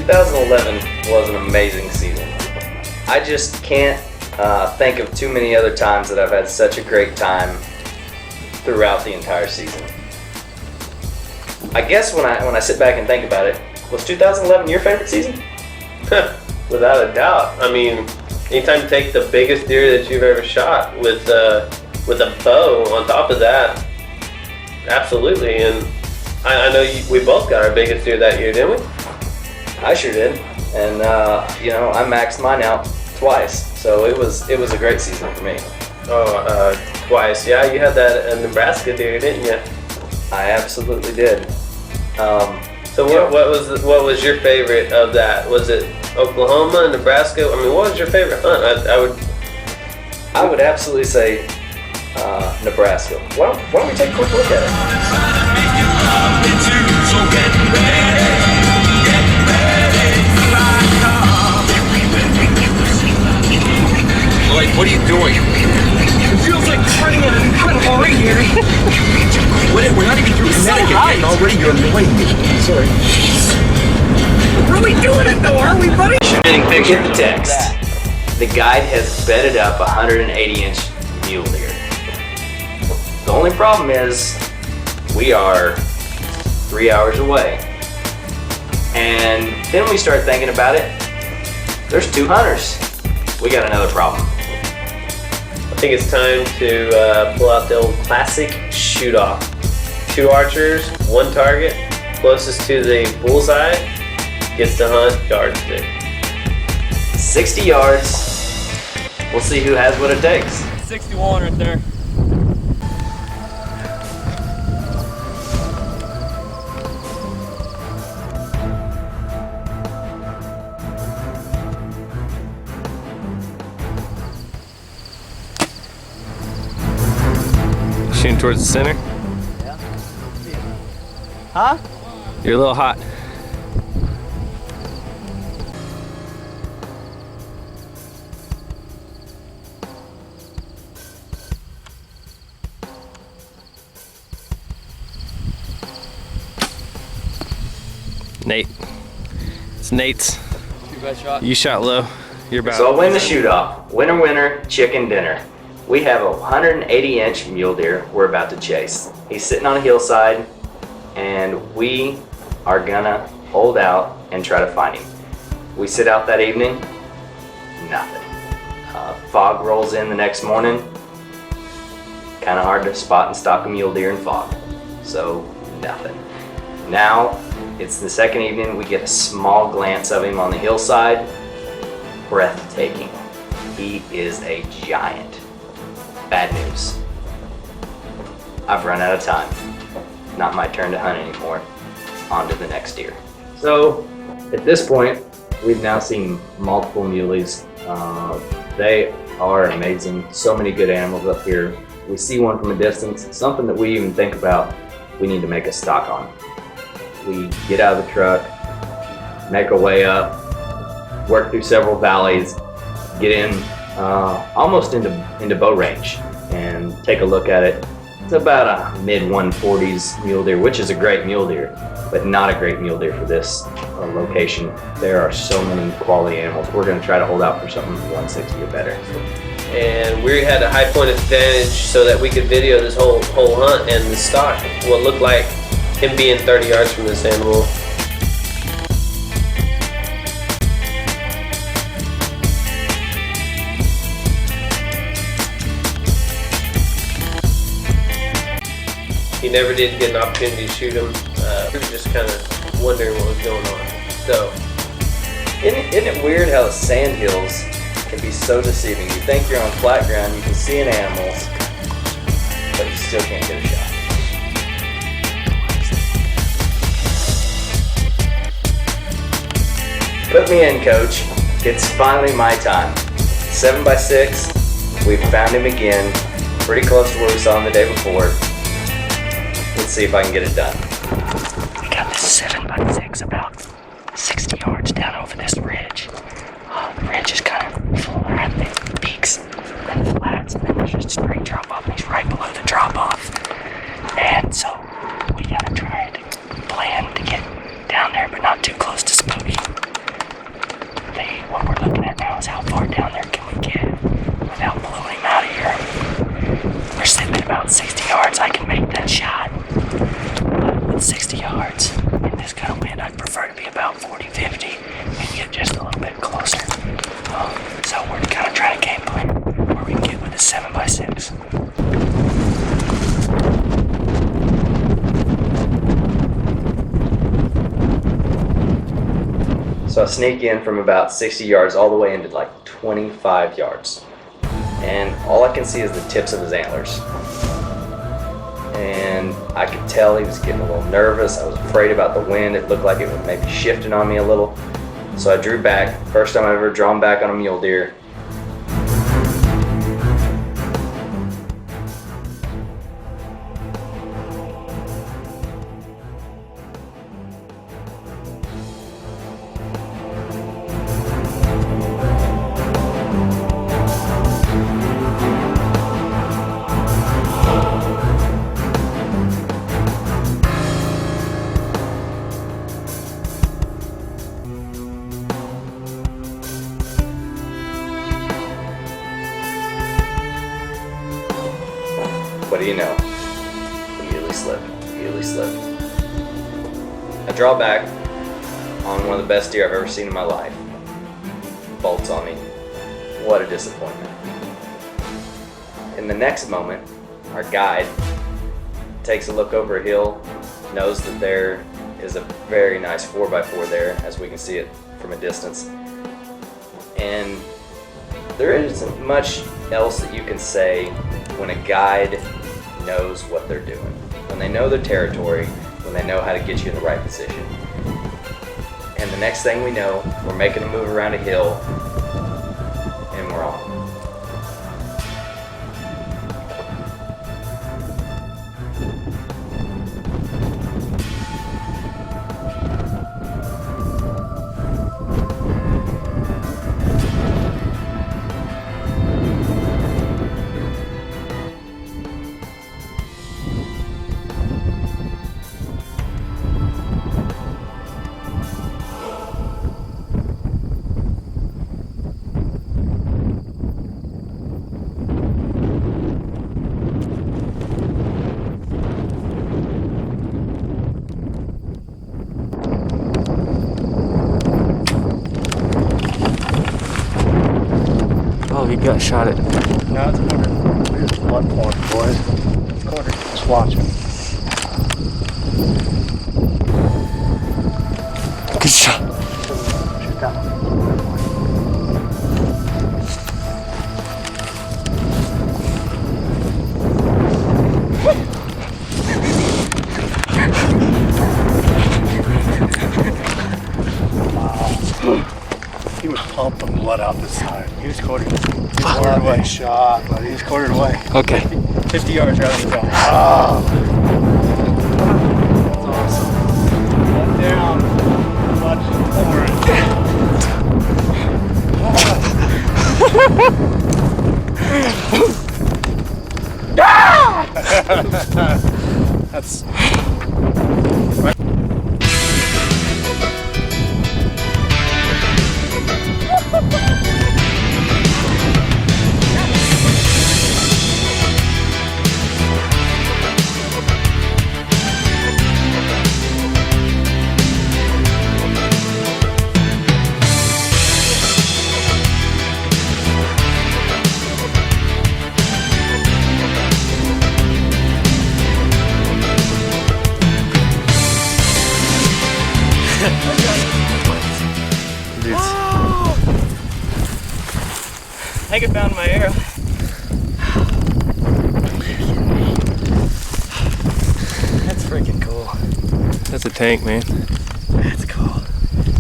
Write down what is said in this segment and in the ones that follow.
2011 was an amazing season. I just can't think of too many other times that I've had such a great time throughout the entire season. I guess when I sit back and think about it, was 2011 your favorite season? Without a doubt. I mean, anytime you take the biggest deer that you've ever shot with a bow on top of that, absolutely. And I know we both got our biggest deer that year, didn't we? I sure did. And I maxed mine out twice, so it was a great season for me. Twice. Yeah, you had that Nebraska deer, didn't you? I absolutely did. So what was your favorite of that? Was it Oklahoma, Nebraska? I mean, what was your favorite hunt? I would absolutely say Nebraska. Why don't we take a quick look at it? Lloyd, what are you doing? It feels like running at an incredible rate here. We're not even through Connecticut yet, and already you're annoying me. Sorry. We're really doing it though, aren't we, buddy? Get the text. The guide has bedded up a 180-inch mule deer. The only problem is we are 3 hours away. And then we start thinking about it. There's 2 hunters. We got another problem. I think it's time to pull out the old classic shoot-off. 2 archers, 1 target, closest to the bullseye gets to hunt yardstick. 60 yards. We'll see who has what it takes. 61 right there. Shooting towards the center? Yeah. Huh? You're a little hot. Nate. It's Nate's. Your best shot? You shot low. You're about. So I'll win the shoot-off. Winner, chicken dinner. We have a 180-inch mule deer we're about to chase. He's sitting on a hillside, and we are gonna hold out and try to find him. We sit out that evening, nothing. Fog rolls in the next morning. Kind of hard to spot and stalk a mule deer in fog, so nothing. Now, it's the second evening, we get a small glance of him on the hillside. Breathtaking. He is a giant. Bad news. I've run out of time. Not my turn to hunt anymore. On to the next deer. So, at this point, we've now seen multiple muleys. They are amazing. So many good animals up here. We see one from a distance, something that we even think about we need to make a stock on. We get out of the truck, make our way up, work through several valleys, get in almost into bow range and take a look at it. It's about a mid 140s mule deer, which is a great mule deer, but not a great mule deer for this location. There are so many quality animals. We're going to try to hold out for something 160 or better. And we had a high point advantage so that we could video this whole hunt, and the stock will look like him being 30 yards from this animal. He never did get an opportunity to shoot him. We were just kind of wondering what was going on. So, Isn't it weird how the sand hills can be so deceiving? You think you're on flat ground, you can see an animal, but you still can't get a shot. Put me in, coach. It's finally my time. 7x6, we've found him again, pretty close to where we saw him the day before. Let's see if I can get it done. We got this 7x6 about 60 yards down over this ridge. The ridge is kind of flat, and peaks and flats, and then there's just a straight drop off, and he's right below the drop off. And so we gotta try to plan to get down there, but not too close to Spooky. is how far down there can we get without blowing him out of here. We're sitting at about 60 yards. I can make that shot. But with 60 yards in this kind of wind, I'd prefer to be about 40, 50 and get just a little bit closer. So we're kind of trying to game plan where we can get with a 7x6. So I sneak in from about 60 yards all the way into like 25 yards. And all I can see is the tips of his antlers. And I could tell he was getting a little nervous. I was afraid about the wind. It looked like it was maybe shifting on me a little. So I drew back. First time I've ever drawn back on a mule deer. What do you know? Immediately slip, immediately slip. I draw back on one of the best deer I've ever seen in my life. Bolts on me. What a disappointment. In the next moment, our guide takes a look over a hill, knows that there is a very nice 4x4 there, as we can see it from a distance. And there isn't much else that you can say when a guide knows what they're doing. When they know their territory, when they know how to get you in the right position. And the next thing we know, we're making a move around a hill and we're on. Oh, he got shot at. No, it's cornered. Here's one corner, boys. It's cornered. Just watch it. Good shot. She's down. He was pumping blood out this side. He was quartered. Quartered away. Shot, buddy. He was quartered away. Okay. 50 yards right on the ball. Oh. That's awesome. One down. Much That's I think I found my arrow. That's freaking cool. That's a tank, man. That's cool.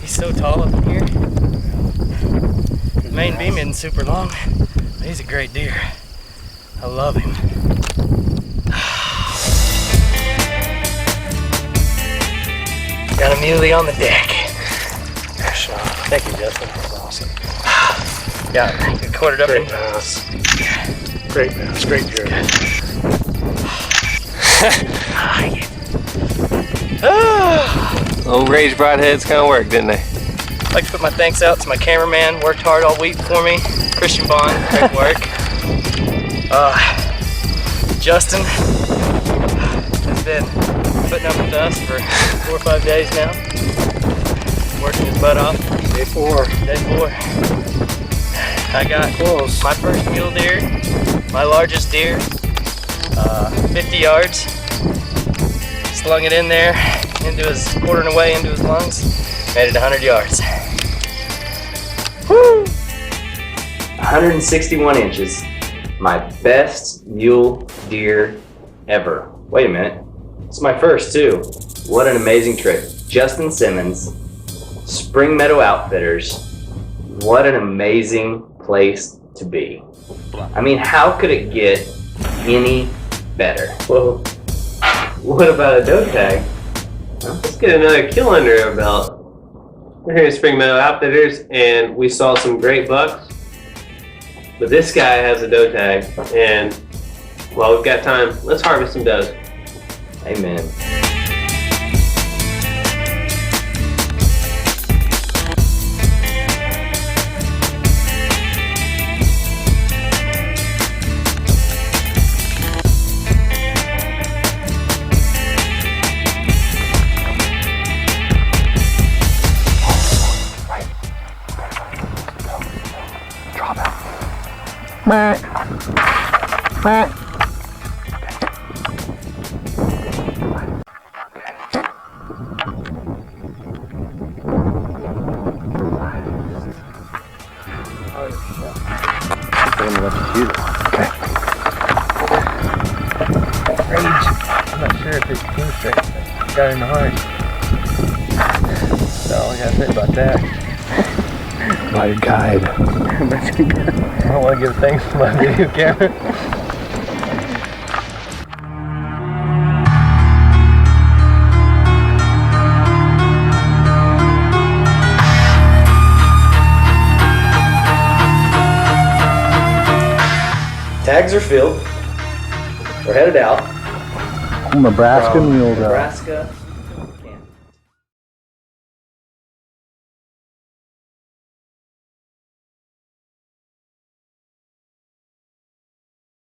He's so tall up in here. The main beam isn't super long, but he's a great deer. I love him. Got a muley on the deck. Nice shot. Thank you, Justin. That's awesome. Yeah, quartered up Great in. mass. Great mass. Great deer. Old Rage broadheads kind of worked, didn't they? I'd like to put my thanks out to my cameraman, worked hard all week for me. Christian Bond, great work. Justin has been putting up with us for 4 or 5 days now. Working his butt off. Day 4. Day 4. I got my first mule deer, my largest deer, 50 yards. Slung it in there, quartering away into his lungs, made it 100 yards. Woo! 161 inches. My best mule deer ever. Wait a minute. It's my first too. What an amazing trip. Justin Simmons, Spring Meadow Outfitters. What an amazing place to be. I mean, how could it get any better? Whoa. What about a doe tag? Let's get another kill under our belt. We're here at Spring Meadow Outfitters, and we saw some great bucks. But this guy has a doe tag, and while we've got time, let's harvest some does. Amen. I'm not sure if it's too straight. Got in the heart. So all I gotta say about that. My guide. I don't want to give thanks to my video camera. Tags are filled. We're headed out. Nebraska mule deer. Nebraska